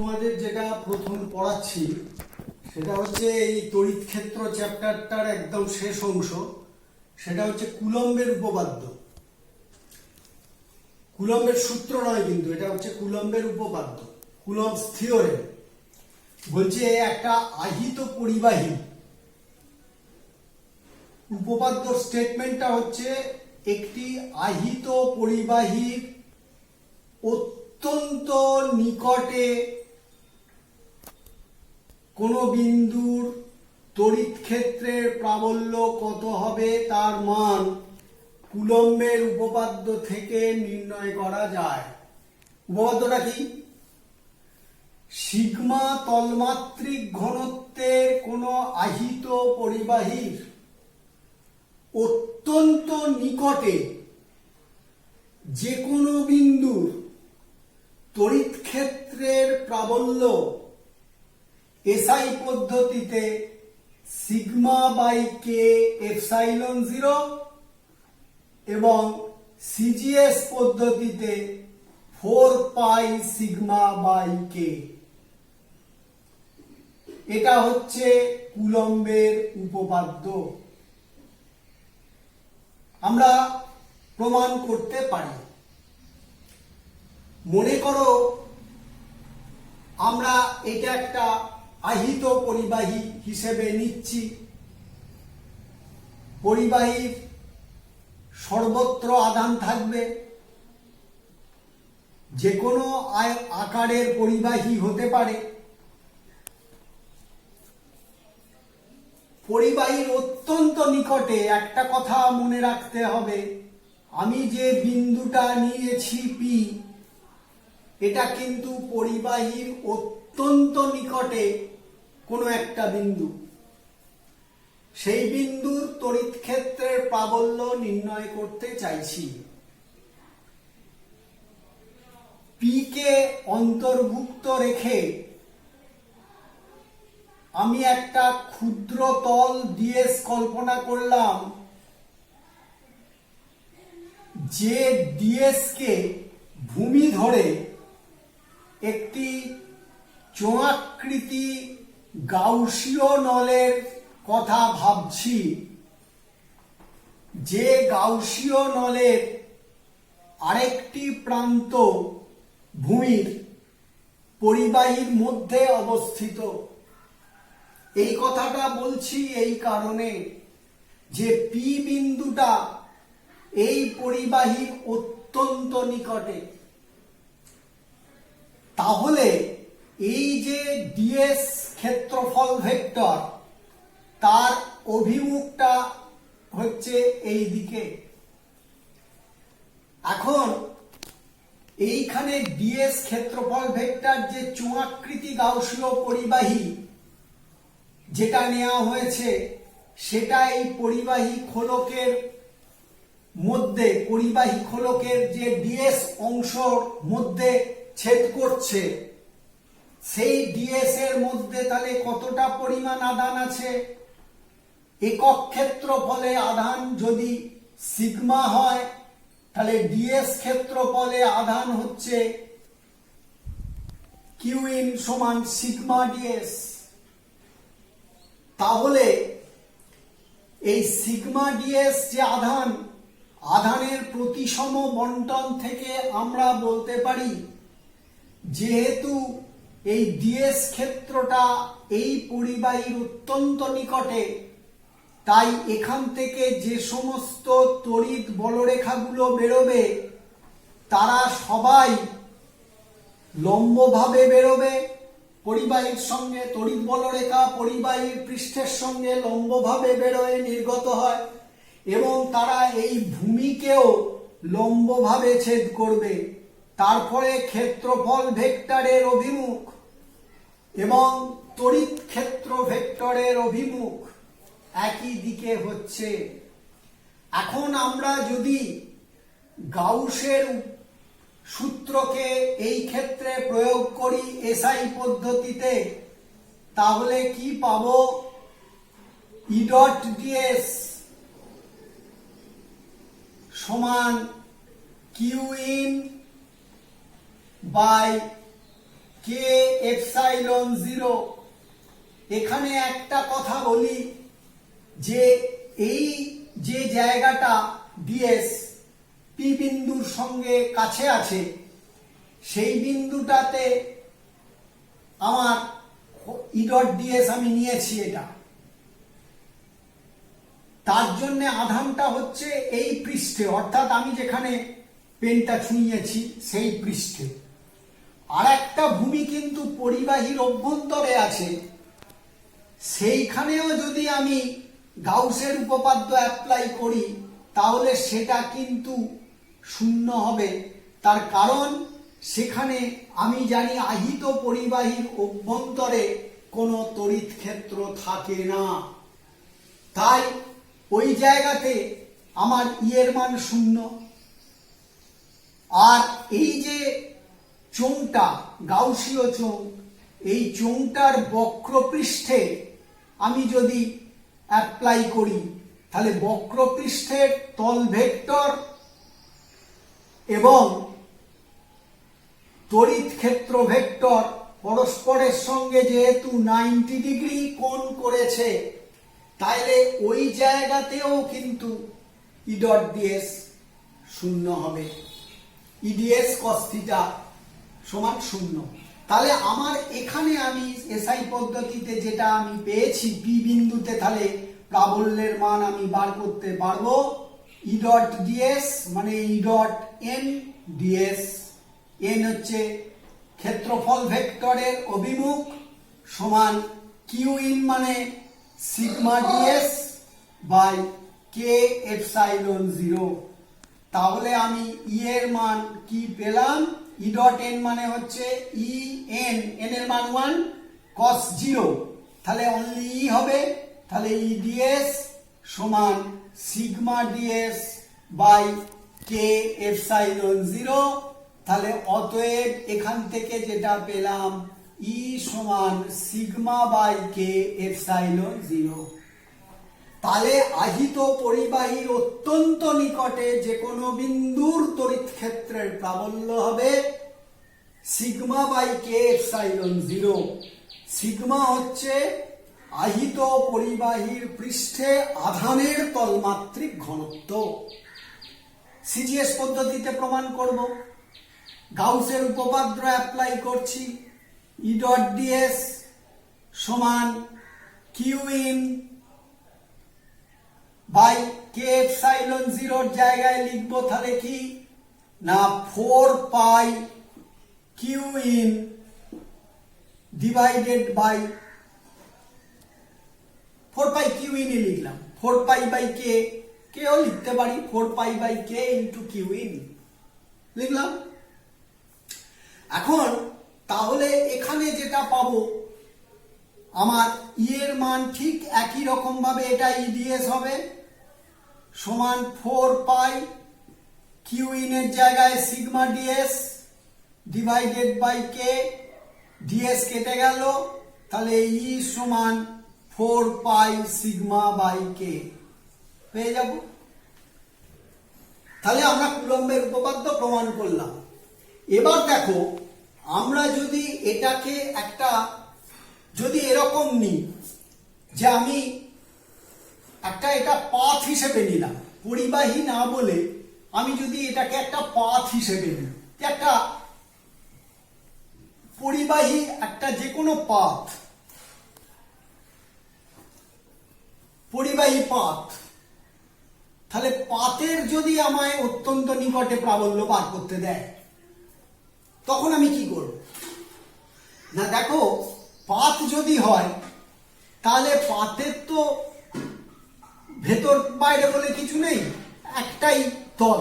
তোমাদের যেটা প্রথম পড়াচ্ছি সেটা হচ্ছে এই তড়িৎ ক্ষেত্র চ্যাপ্টারটার একদম শেষ অংশ। সেটা হচ্ছে কুলম্বের উপপাদ্য। কুলম্বের সূত্র নয়, কিন্তু এটা হচ্ছে কুলম্বের উপপাদ্য, কুলম্বস থিওরেম। বলছে একটা আহিত পরিবাহী, উপপাদ্য স্টেটমেন্টটা হচ্ছে একটি আহিত পরিবাহীর অত্যন্ত নিকটে কোন বিন্দুর তড়িৎ ক্ষেত্রের প্রাবল্য কত হবে তার মান কুলম্বের উপপাদ্য থেকে নির্ণয় করা যায়। উপপাদ্যটা কি? সিগমা তলমাত্রিক ঘনত্বের কোন আহিত পরিবাহীর অত্যন্ত নিকটে যে কোনো বিন্দুর তড়িৎ ক্ষেত্রের প্রাবল্য এসআই পদ্ধতিতে সিগমা বাই কে এপসাইলন 0 এবং সিজিএস পদ্ধতিতে 4 পাই সিগমা বাই কে। এটা হচ্ছে কুলম্বের উপপাদ্য। আমরা প্রমাণ করতে পারি। মনে করো আমরা এটা একটা আহিত পরিবাহী হিসেবে নিচ্ছি। পরিবাহীর সর্বত্র আধান থাকবে, যে কোনো আকারের পরিবাহী হতে পারে। পরিবাহীর অত্যন্ত নিকটে একটা কথা মনে রাখতে হবে, আমি যে বিন্দুটা নিয়েছি পি, এটা কিন্তু পরিবাহীর অত্যন্ত নিকটে কোনো একটা বিন্দু। সেই বিন্দুর তড়িৎ ক্ষেত্রের প্রাবল্য নির্ণয় করতে চাইছি। পি কে অন্তর্ভুক্ত রেখে আমি একটা ক্ষুদ্র তল ডিএস কল্পনা করলাম, যে ডিএস কে ভূমি ধরে একটি চোঙাকৃতি গাউসীয় নলের কথা ভাবছি, যে গাউসীয় নলের আরেকটি প্রান্ত ভূমির পরিবাহীর মধ্যে অবস্থিত। এই কথাটা বলছি এই কারণে যে পি বিন্দুটা এই পরিবাহীর অত্যন্ত নিকটে। তাহলে এই যে ডিএস ক্ষেত্রফল ভেক্টর, তার অভিমুখটা হচ্ছে এই দিকে। এখন এইখানে ডিএস ক্ষেত্রফল ভেক্টর যে চোঙাকৃতি গাউসীয় পরিবাহী যেটা নেওয়া হয়েছে, সেটা এই পরিবাহী খোলকের মধ্যে, পরিবাহী খোলকের যে ডিএস অংশর মধ্যে ছেদ করছে, সেই ডিএস এর মধ্যে তাহলে কতটা পরিমাণ আধান আছে? একক ক্ষেত্রফলে আধান যদি সিগমা হয়, তাহলে ডিএস ক্ষেত্রফলে আধান হচ্ছে কিউ ইন সমান সিগমা ডিএস। তাহলে এই সিগমা ডিএস যে আধান, আধানের প্রতিসম বন্টন থেকে আমরা বলতে পারি, যেহেতু এই ডিএস ক্ষেত্রটা এই পরিবাহীর অত্যন্ত নিকটে, তাই এখান থেকে যে সমস্ত তড়িৎ বলরেখাগুলো বেরোবে তারা সবাই লম্বভাবে বেরোবে পরিবাহীর সঙ্গে। তড়িৎ বলরেখা পরিবাহীর পৃষ্ঠের সঙ্গে লম্বভাবে বেরোয়, নির্গত হয়, এবং তারা এই ভূমিকেও লম্বভাবে ছেদ করবে। তারপরে ক্ষেত্রফল ভেক্টরের অভিমুখ এবং তড়িৎ ক্ষেত্র ভেক্টরের অভিমুখ একই দিকে হচ্ছে। এখন আমরা যদি গাউসের সূত্রকে এই ক্ষেত্রে প্রয়োগ করি এসআই পদ্ধতিতে, তাহলে কি পাবো? ই ডট ডিএস সমান Q in by K epsilon 0। এখানে একটা কথা বলি যে এই যে জায়গাটা ডিএস পি বিন্দুর সঙ্গে কাছে আছে সেই বিন্দুটাতে আমার ই ডট ডিএস আমি নিয়েছি, এটা তার জন্য আধানটা হচ্ছে এই পৃষ্ঠে, অর্থাৎ আমি যেখানে পেনটা ছুঁয়েছি সেই পৃষ্ঠে। আর একটা ভূমি কিন্তু পরিবাহীর অভ্যন্তরে আছে, সেইখানেও যদি আমি গাউসের উপপাদ্য অ্যাপ্লাই করি তাহলে সেটা কিন্তু শূন্য হবে। তার কারণ সেখানে আমি জানি আহিত পরিবাহীর অভ্যন্তরে কোনো তড়িৎ ক্ষেত্র থাকে না, তাই ওই জায়গাতে আমার ই এর মান শূন্য। আর এই যে চোঙটা গাউসীয় চোঙ, এই চোঙটার বক্রপৃষ্ঠে আমি যদি অ্যাপ্লাই করি তাহলে বক্রপৃষ্ঠের তল ভেক্টর এবং তড়িৎ ক্ষেত্র ভেক্টর পরস্পরের সঙ্গে যেহেতু 90 ডিগ্রি কোণ করেছে, তাইলে ওই জায়গাতেও কিন্তু ই ডট ডিএস শূন্য হবে, ইডিএস কস থিটা সমান শূন্য। তাহলে আমার এখানে আমি এসআই পদ্ধতিতে যেটা আমি পেয়েছি পি বিন্দুতে, তাহলে প্রাবল্যের মান আমি বার করতে পারবো ই ডট ডিএস মানে E dot N DS. N হচ্ছে ক্ষেত্রফল ভেক্টরের অভিমুখ সমান কিউ ইন মানে sigma DS by K epsilon 0। তাহলে আমি ই এর মান কি পেলাম, ই ডট এন মানে হচ্ছে ই এন, এন এর মান 1 cos 0, তাহলে অনলি ই হবে, তাহলে ই ডিএস সমান sigma DS by K epsilon 0। তাহলে অতএব এখান থেকে যেটা পেলাম ই সমান সিগমা বাই কে এপসাইলন 0। তাহলে আহিত পরিবাহীর অত্যন্ত নিকটে যে কোনো বিন্দুর তড়িৎ ক্ষেত্রের প্রাবল্য হবে sigma by K epsilon 0। Sigma হচ্ছে আহিত পরিবাহীর পৃষ্ঠে আধানের তলমাত্রিক ঘনত্ব। সিজিএস পদ্ধতিতে প্রমাণ করব, গাউসের উপপাদ্য অ্যাপ্লাই করছি, ই ডট ডিএস সমান Q in by K epsilon 0 জায়গায় লিখবো তাহলে কি না 4 pi Q in divided by 4 pi Q in লিখলাম, 4 পাই বাই কে, কেও লিখতে পারি 4 pi by K into Q in লিখলাম। এখন তাহলে এখানে যেটা পাবো আমার ই এর মান ঠিক একই রকম ভাবে এটা ইডিএস হবে সমান 4 পাই কিউ ইন এর জায়গায় sigma DS divided by K, DS কেটে গেল, তাহলে ই সমান 4 পাই সিগমা বাই কে পেয়ে যাব। তাহলে আমরা কুলম্বের উপপাদ্য প্রমাণ করলাম। এবার দেখো আমরা যদি এটাকে একটা যদি এরকম নিই যে আমি একটা এটা পাথ হিসেবে নিলাম, পরিবাহী না বলে আমি যদি এটাকে একটা পাথ হিসেবে নিই, একটা পরিবাহী একটা যে কোনো পাথ, পরিবাহী পাথ, তাহলে পাথের যদি আমায় অত্যন্ত নিকটে প্রাবল্য বার করতে দেয় তখন আমি কি করব না, দেখো পাথ যদি হয় তাহলে পাথের তো ভেতর বাইরে বলে কিছু নেই, একটাই তল,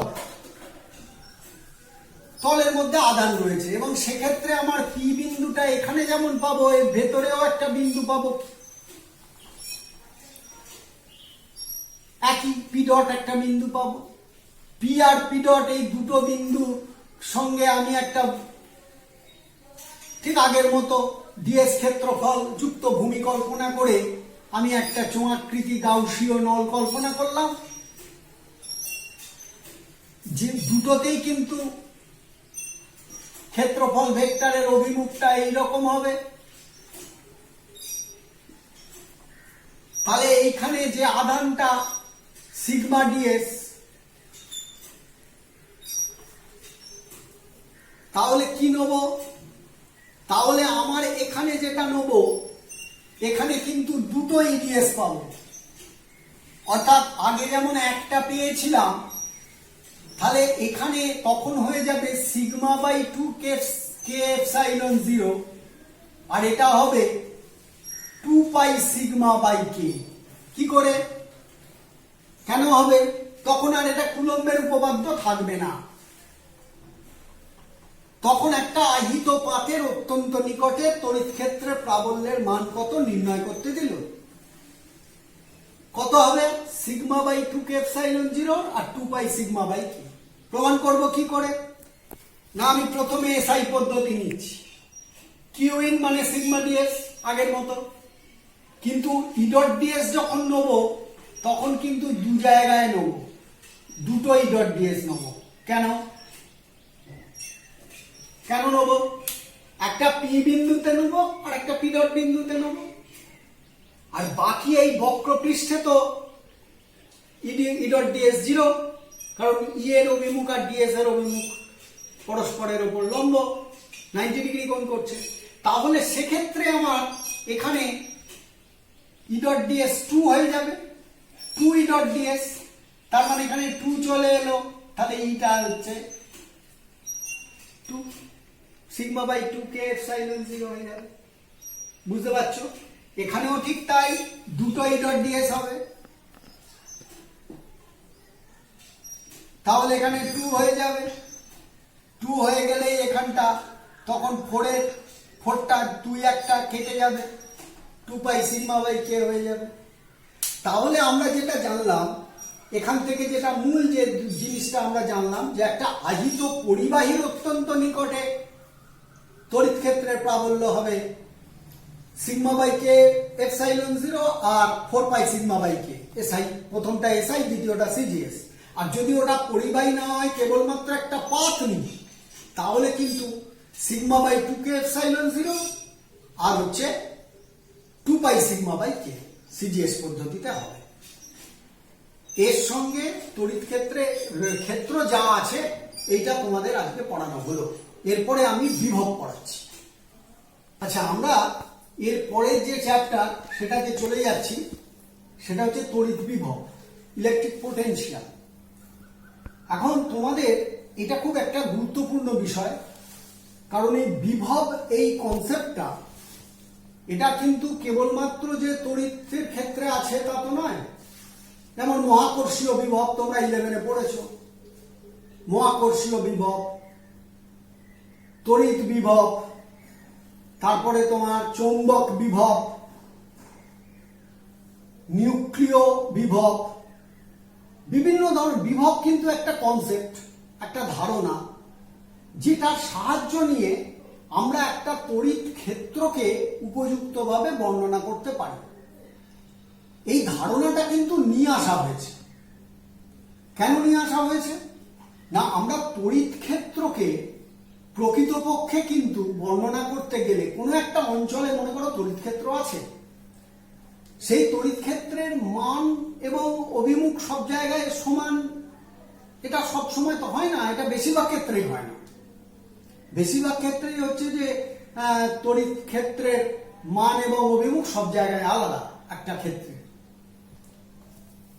তলের মধ্যে আধান রয়েছে এবং সেক্ষেত্রে আমার পি বিন্দুটা এখানে যেমন পাবো এর ভেতরেও একটা বিন্দু পাবো, একই পি ডট একটা বিন্দু পাবো। পি আর পি ডট এই দুটো বিন্দু সঙ্গে আমি একটা ঠিক আগের মতো ডিএস ক্ষেত্রফল যুক্ত ভূমি কল্পনা করে আমি একটা চোঙাকৃতি গাউসীয় নল কল্পনা করলাম, যে দুটোতেই কিন্তু ক্ষেত্রফল ভেক্টরের অভিমুখটা এইরকম হবে। তাহলে এইখানে যে আধানটা সিগমা ডিএস, তাহলে কি নেব? তাহলে আমার এখানে যেটা নেব, এখানে কিন্তু দুটো ইডিএস পাবো। অর্থাৎ আগে যেমন একটা পেয়েছিলাম, তাহলে এখানে তখন হয়ে যাবে সিগমা বাই 2 কে এপসাইলন 0, আর এটা হবে 2 পাই সিগমা বাই কে। কি করে, কেন হবে? তখন আর এটা কুলম্বের উপপাদ্য থাকবে না, তখন একটা আহিত পাতের অত্যন্ত নিকটে তড়িৎ ক্ষেত্রে প্রাবল্যের মান কত নির্ণয় করতে দিল। কত হবে? সিগমা বাই 2 কে এপসাইলন 0 আর 2 পাই সিগমা বাই কে। প্রমাণ করব কি করে? না, আমি প্রথমে এসআই পদ্ধতি নিচ্ছি। কিউ ইন মানে সিগমা ডিএস আগের মতো, কিন্তু ই ডট ডিএস যখন নেব তখন কিন্তু দু জায়গায় নেব, দুটো ই ডট ডিএস নেব। কেন কেন নেব? একটা পি বিন্দুতে নেব আর একটা পি ডট বিন্দুতে নেব, আর বাকি এই বক্রপৃষ্ঠে তো ই ডট ডিএস 0, কারণ ই এর অভিমুখ আর ডিএস এর অভিমুখ পরস্পরের উপর লম্ব, 90 ডিগ্রি কোণ করছে। তাহলে সেক্ষেত্রে আমার এখানে ই ডট ডিএস 2 হয়ে যাবে, 2 ই ডট ডিএস, তার মানে এখানে 2 চলে এলো, তাহলে ইটা হচ্ছে 2 সিগমা বাই 2 কে এপসাইলন 0 হয়ে যাবে। বুঝতে পারছো? এখানেও ঠিক তাই, দুটো ই ডট ডিএস হবে, তাহলে এখানে 2 হয়ে যাবে। 2 হয়ে গেলে এখানটা তখন 4টা 2 একটা কেটে যাবে, 2 পাই সিগমা বাই কে হয়ে যাবে। তাহলে আমরা যেটা জানলাম এখান থেকে, যেটা মূল যে জিনিসটা আমরা জানলাম, যে একটা আহিত পরিবাহীর অত্যন্ত নিকটে তড়িৎ ক্ষেত্রের প্রাবল্য হবে সিগমা বাই কে এপসাইলন 0 আর 4 pi sigma by K SI. প্রথমটা এসআই, দ্বিতীয়টা সিজিএস। আর যদি ওটা পরিবাহী না হয়, কেবলমাত্র একটা পাথ নিই, তাহলে কিন্তু সিগমা বাই 2 কে এপসাইলন 0 আর হচ্ছে 2 pi sigma by K CGS পদ্ধতিতে হবে। এর সঙ্গে তড়িৎ ক্ষেত্র যা আছে এইটা তোমাদের আজকে পড়ানো হলো। এরপরে আমি বিভব পড়াচ্ছি। আচ্ছা, আমরা এর পরের যে চ্যাপ্টার সেটাতে চলে যাচ্ছি, সেটা হচ্ছে তড়িৎ বিভব, ইলেকট্রিক পোটেনশিয়াল। এখন তোমাদের এটা খুব একটা গুরুত্বপূর্ণ বিষয়, কারণ এই বিভব, এই কনসেপ্টটা, এটা কিন্তু কেবলমাত্র যে তড়িতের ক্ষেত্রে আছে তা তো নয়। যেমন মহাকর্ষীয় বিভব তোমরা 11-এ পড়েছো, মহাকর্ষীয় বিভব, তড়িৎ বিভব, তারপরে তোমার চৌম্বক বিভব, নিউক্লিয় বিভব, বিভিন্ন ধরনের বিভব কিন্তু একটা কনসেপ্ট, একটা ধারণা, যেটার সাহায্য নিয়ে আমরা একটা তড়িৎ ক্ষেত্রকে উপযুক্তভাবে বর্ণনা করতে পারি। এই ধারণাটা কিন্তু নিয়ে আসা হয়েছে। কেন নিয়ে আসা হয়েছে? না, আমরা তড়িৎ ক্ষেত্রকে প্রকৃতপক্ষে কিন্তু বর্ণনা করতে গেলে, কোনো একটা অঞ্চলে মনে করো তড়িৎ ক্ষেত্র আছে, সেই তড়িৎ ক্ষেত্রের মান এবং অভিমুখ সব জায়গায় সমান, এটা সব সময় তো হয় না, এটা বেশিরভাগ ক্ষেত্রেই হয় না। বেশিরভাগ ক্ষেত্রেই হচ্ছে যে তড়িৎ ক্ষেত্রের মান এবং অভিমুখ সব জায়গায় আলাদা একটা ক্ষেত্রে।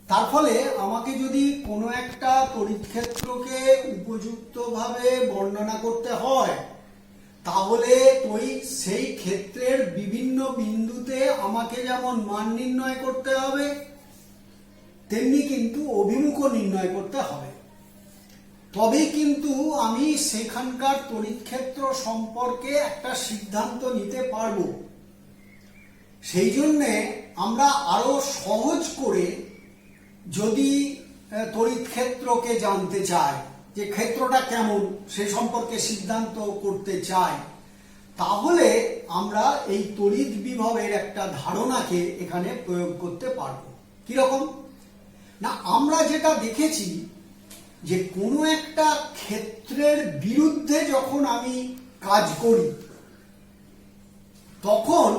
তার ফলে আমাকে যদি কোনো একটা তড়িৎ ক্ষেত্রকে উপযুক্তভাবে বর্ণনা করতে হয়, তাহলে সেই ক্ষেত্রের বিভিন্ন বিন্দুতে আমাকে যেমন মান নির্ণয় করতে হবে, তেমনি কিন্তু অভিমুখও নির্ণয় করতে হবে। তবে কিন্তু আমি সেখানকার তড়িৎ ক্ষেত্র সম্পর্কে একটা সিদ্ধান্ত নিতে পারবো। সেই জন্যে আমরা আরো সহজ করে যদি তড়িৎ ক্ষেত্রকে জানতে চাই, যে ক্ষেত্রটা কেমন সে সম্পর্কে সিদ্ধান্ত করতে চাই, তাহলে আমরা এই তড়িৎ বিভবের একটা ধারণাকে এখানে প্রয়োগ করতে পারবো। কিরকম? না, আমরা যেটা দেখেছি যে কোনো একটা ক্ষেত্রের বিরুদ্ধে যখন আমি কাজ করি তখন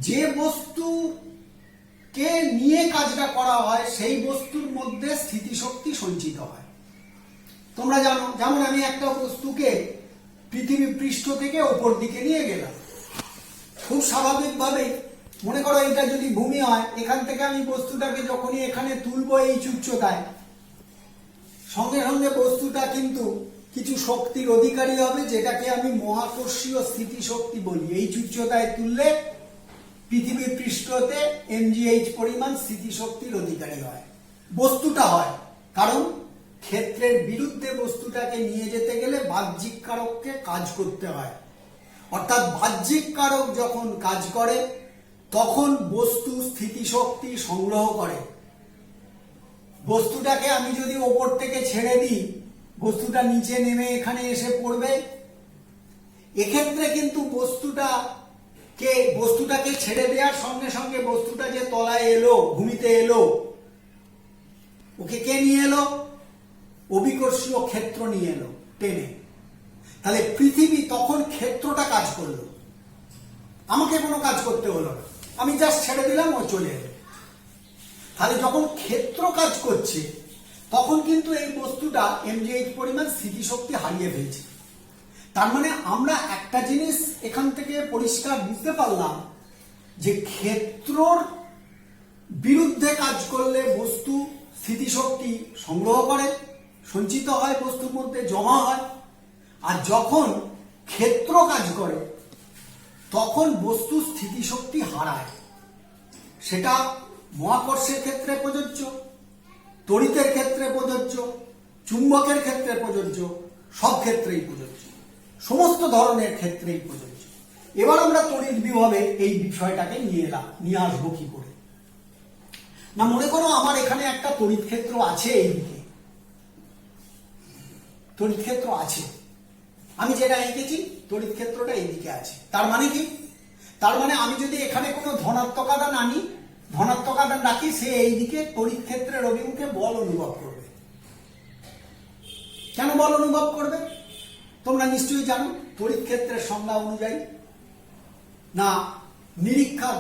যে বস্তুকে নিয়ে কাজটা করা হয় সেই বস্তুর মধ্যে স্থিতিশক্তি সঞ্চিত হয়। তোমরা জানো, যেমন আমি একটা বস্তুকে পৃথিবী পৃষ্ঠ থেকে ওপর দিকে নিয়ে গেলাম, খুব স্বাভাবিকভাবে মনে করো এটা যদি ভূমি হয়, এখান থেকে আমি বস্তুটাকে যখনই এখানে তুলবো এই উচ্চতায়, সঙ্গে সঙ্গে বস্তুটা কিন্তু কিছু শক্তির অধিকারী হবে, যেটাকে আমি মহাকর্ষীয় স্থিতিশক্তি বলি। এই উচ্চতায় তুললে পৃথিবীর পৃষ্ঠতে mgh পরিমাণ স্থিতিশক্তির অধিকারী হয়, বস্তুটা হয়। কারণ ক্ষেত্রের বিরুদ্ধে বস্তুটাকে নিয়ে যেতে গেলে বাহ্যিক কারককে কাজ করতে হয়, অর্থাৎ বাহ্যিক কারক যখন কাজ করে তখন বস্তু স্থিতিশক্তি সংগ্রহ করে। বস্তুটাকে আমি যদি ওপর থেকে ছেড়ে দিই, বস্তুটা নিচে নেমে এখানে এসে পড়বে। এক্ষেত্রে কিন্তু বস্তুটাকে ছেড়ে দেওয়ার সঙ্গে সঙ্গে বস্তুটা যে তলায় এলো, ভূমিতে এলো, ওকে কে নিয়ে এলো? অভিকর্ষীয় ক্ষেত্র নিয়ে এলো টেনে। তাহলে পৃথিবী তখন ক্ষেত্রটা কাজ করলো, আমাকে কোনো কাজ করতে হলো না, আমি জাস্ট ছেড়ে দিলাম, ও চলে এলো। তাহলে যখন ক্ষেত্র কাজ করছে তখন কিন্তু এই বস্তুটা mgh পরিমাণ স্থিতিশক্তি হারিয়ে ফেলছে। তার মানে আমরা একটা জিনিস এখান থেকে পরিষ্কার বুঝতে পারলাম যে ক্ষেত্রর বিরুদ্ধে কাজ করলে বস্তু স্থিতিশক্তি সংগ্রহ করে, সঞ্চিত হয়, বস্তুর মধ্যে জমা হয়। আর যখন ক্ষেত্র কাজ করে তখন বস্তু স্থিতিশক্তি হারায়। সেটা মহাকর্ষের ক্ষেত্রে প্রযোজ্য, তড়িতের ক্ষেত্রে প্রযোজ্য, চুম্বকের ক্ষেত্রে প্রযোজ্য, সব ক্ষেত্রেই প্রযোজ্য, সমস্ত ধরনের ক্ষেত্রেই প্রযোজ্য। এবার আমরা তড়িৎ বিভবে এই বিষয়টাকে নিয়ে আসবো কি করে? না, মনে করো আমার এখানে একটা তড়িৎ ক্ষেত্র আছে, এইদিকে তড়িৎ ক্ষেত্র আছে, আমি যেটা এঁকেছি তড়িৎ ক্ষেত্রটা এইদিকে আছে। তার মানে কি? তার মানে আমি যদি এখানে কোনো ধনাত্মক আধান আনি, ধনাত্মক আধান রাখি, সে এইদিকে তড়িৎ ক্ষেত্রের অভিমুখে বল অনুভব করবে। কেন বল অনুভব করবে? তোমরা নিশ্চয়ই জানো তড়িৎ ক্ষেত্রের সংজ্ঞা অনুযায়ী, না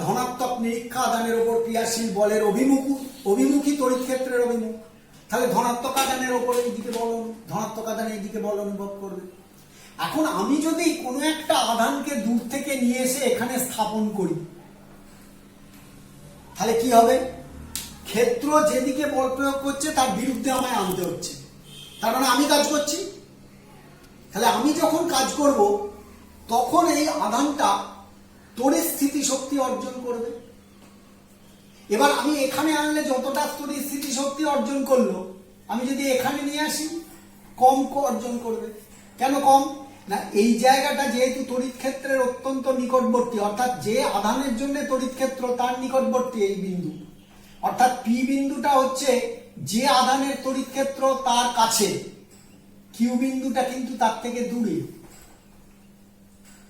ধনাত্মক নিরীক্ষা আধানের উপর ক্রিয়াশীল বলের অভিমুখী তড়িৎ ক্ষেত্রের অভিমুখ। তাহলে ধনাত্মক আধানের উপর এইদিকে বল, ধনাত্মক আধান এইদিকে বল অনুভব করবে। এখন আমি যদি কোনো একটা আধানকে দূর থেকে নিয়ে এসে এখানে স্থাপন করি, তাহলে কি হবে? ক্ষেত্র যেদিকে বল প্রয়োগ করছে তার বিরুদ্ধে আমায় আনতে হচ্ছে, তার মানে আমি কাজ করছি। তাহলে আমি যখন কাজ করব তখন এই আধানটা তড়িৎ স্থিতিশক্তি অর্জন করবে। এবার আমি এখানে আনলে যতটা তড়িৎ স্থিতিশক্তি অর্জন করলো, আমি যদি এখানে নিয়ে আসি কম অর্জন করবে। কেন কম? না, এই জায়গাটা যেহেতু তড়িৎ ক্ষেত্রের অত্যন্ত নিকটবর্তী, অর্থাৎ যে আধানের জন্য তড়িৎ ক্ষেত্র তার নিকটবর্তী এই বিন্দু, অর্থাৎ পি বিন্দুটা হচ্ছে যে আধানের তড়িৎ ক্ষেত্র তার কাছে, কিউ বিন্দুটা কিন্তু তার থেকে দূরে।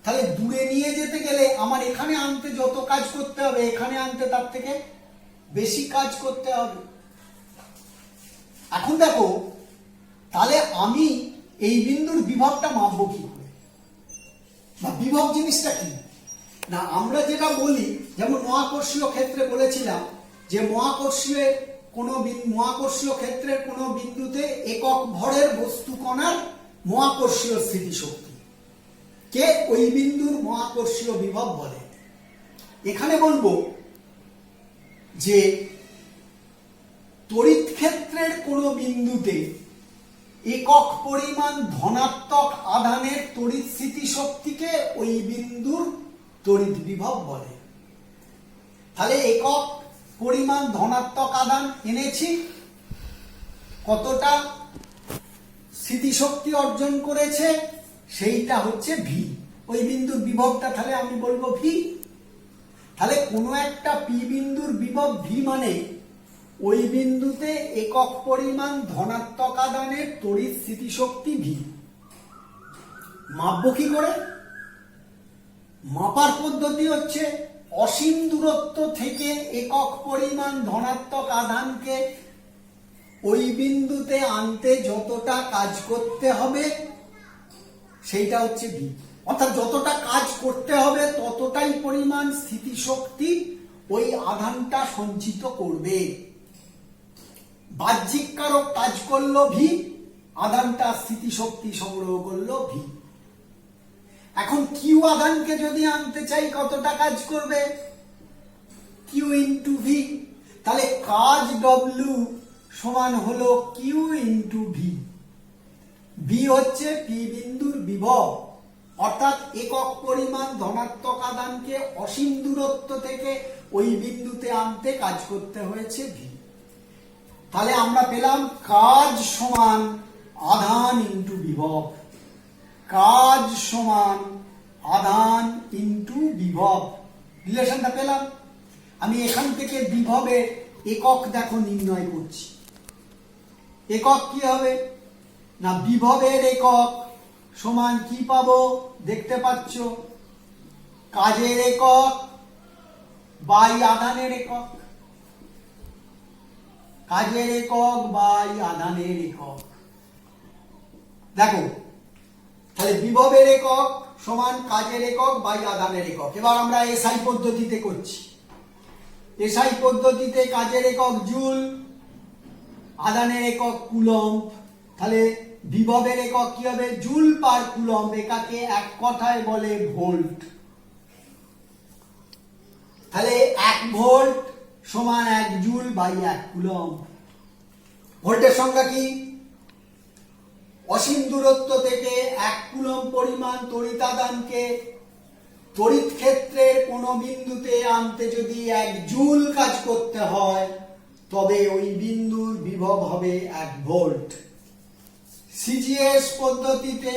তাহলে দূরে নিয়ে যেতে গেলে আমার এখানে আনতে যত কাজ করতে হবে, এখানে আনতে তার থেকে বেশি কাজ করতে হবে। এখন দেখো, তাহলে আমি এই বিন্দুর বিভবটা মাপবো কি করে? বা বিভব জিনিসটা কি? না, আমরা যেটা বলি, যেমন মহাকর্ষীয় ক্ষেত্রে বলেছিলাম যে মহাকর্ষীয় ক্ষেত্রের কোনো বিন্দুতে একক ভরের বস্তু কণার মহাকর্ষীয় স্থিতিশক্তি কে ওই বিন্দুর মহাকর্ষীয় বিভব বলে। এখানে বলবো যে তড়িৎ ক্ষেত্রের কোনো বিন্দুতে একক পরিমাণ ধনাত্মক আধানের তড়িৎ স্থিতিশক্তিকে ওই বিন্দুর তড়িৎ বিভব বলে। তাহলে একক পরিমাণ ধনাত্মক আধান এনেছি, কতটা স্থিতিশক্তি অর্জন করেছে সেইটা হচ্ছে ভি, ওই বিন্দুর বিভবটা তাহলে আমি বলবো ভি। তাহলে কোনো একটা পি বিন্দুর বিভব ভি মানে ওই বিন্দুতে একক পরিমাণ ধনাত্মক আধানের তড়িৎ স্থিতিশক্তি ভি। মাপবো কি করে? মাপার পদ্ধতি হচ্ছে অসীম দূরত্ব থেকে একক পরিমাণ ধনাত্মক আধানকে ওই বিন্দুতে আনতে যতটা কাজ করতে হবে সেইটা হচ্ছে ভি। অর্থাৎ যতটা কাজ করতে হবে ততটাই পরিমাণ স্থিতিশক্তি ওই আধানটা সঞ্চিত করবে। বাহ্যিক কারক কাজ করলো ভি, আধানটা স্থিতিশক্তি সংগ্রহ করলো ভি। এখন কিউ আধানকে যদি আনতে চাই কতটা কাজ করবে? Q into V. তাহলে কাজ ডব্লিউ সমান হলো কিউ ইন্টু ভি। ভি হচ্ছে পি বিন্দুর বিভব, অর্থাৎ একক পরিমাণ ধনাত্মক আধানকে অসীম দূরত্ব থেকে ওই বিন্দুতে আনতে কাজ করতে হয়েছে ভি। তাহলে আমরা পেলাম কাজ সমান আধান ইন্টু বিভব। কাজ সমান আধান ইন্টু বিভব, রিলেশনটা পেলাম। আমি এখান থেকে বিভবের একক দেখো নির্ণয় করছি। একক কি হবে না, বিভবের একক সমান কি পাবো দেখতে পাচ্ছ, কাজের একক বাই আধানের একক। কাজের একক বাই আধানের একক। দেখো তাহলে বিভবের একক সমান কাজের একক বাই আধানের একক। এবার আমরা এসআই পদ্ধতিতে করছি। এসআই পদ্ধতিতে কাজের একক জুল, আধানের একক কুলম্ব। তাহলে বিভবের একক কি হবে? জুল পার কুলম্ব, এটাকে এক কথায় বলে ভোল্ট। তাহলে 1 ভোল্ট সমান 1 জুল বাই 1 কুলম্ব। ভোল্টের সংজ্ঞা কি? অসীম দূরত্ব থেকে 1 কুলম্ব পরিমাণ তড়িতাদানকে তড়িৎ ক্ষেত্রের কোন বিন্দুতে আনতে যদি 1 জুল কাজ করতে হয় তবে ওই বিন্দুর বিভব হবে 1 ভোল্ট। সিজিএস পদ্ধতিতে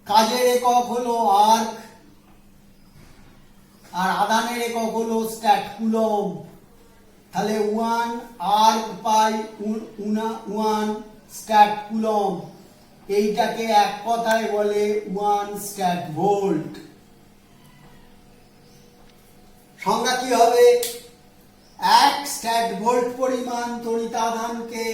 কাজের একক হলো আর্ক আর আধানের একক হলো স্ট্যাট কুলম্ব। তাহলে 1 আর্ক পাই 1 স্ট্যাট কুলম্ব, এইটাকে এক কথায় বলে 1 স্ট্যাট ভোল্ট। সংজ্ঞা কি হবে? 1 স্ট্যাট ভোল্ট পরিমাণ তড়িতাধানকে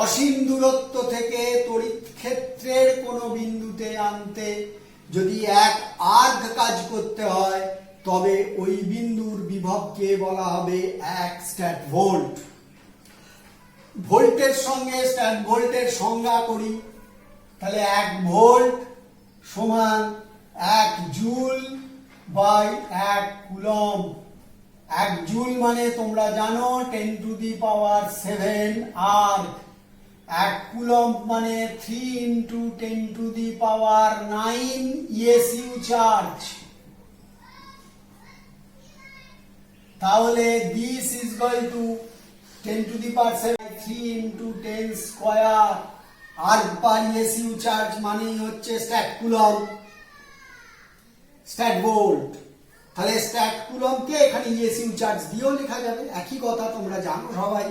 অসীম দূরত্ব থেকে তড়িৎ ক্ষেত্রের কোন বিন্দুতে আনতে যদি 1 আর্ক কাজ করতে হয় তবে ওই বিন্দুর বিভবকে বলা হবে 1 স্ট্যাট ভোল্ট। ভোল্টের সঙ্গে স্ট্যাট ভোল্টের সংজ্ঞা করি। তাহলে 1 ভোল্ট সমান 1 জুল বাই 1 কুলম্ব। 1 জুল মানে তোমরা জানো 10 to the power 7 erg. 1 coulomb মানে 3 into 10 to the power 9 ESU charge. তাহলে this is equal to 10 to the power 7 3 into 10 square. Erg per ESU charge মানেই হচ্ছে স্ট্যাট কুলম্ব, স্ট্যাট ভোল্ট। তাহলে stat কুলম্বকে এখানে ইএসইউ চার্জ দিয়েও লেখা যাবে, একই কথা তোমরা জানো সবাই।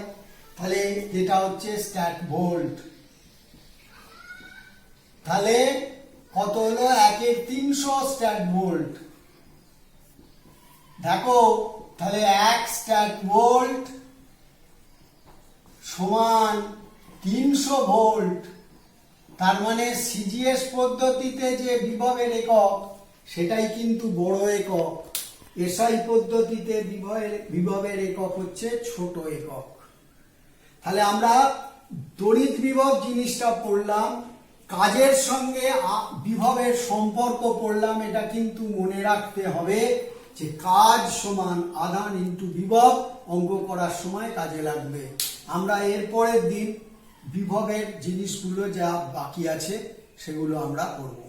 তাহলে এটা হচ্ছে স্ট্যাট ভোল্ট। তাহলে কত হলো? 1 এর 300 স্ট্যাট ভোল্ট। দেখো তাহলে 1 স্ট্যাট ভোল্ট সমান 300 ভোল্ট। তার মানে সিজিএস পদ্ধতিতে যে বিভবের একক সেটাই কিন্তু বড় একক, এসআই পদ্ধতিতে বিভবের একক হচ্ছে ছোট একক। তাহলে আমরা তড়িৎ বিভব জিনিসটা পড়লাম, কাজের সঙ্গে বিভবের সম্পর্ক পড়লাম। এটা কিন্তু মনে রাখতে হবে যে কাজ সমান আধান ইন্টু বিভব, অঙ্ক করার সময় কাজে লাগবে। আমরা এর পরের দিন বিভবের জিনিসগুলো যা বাকি আছে সেগুলো আমরা করব।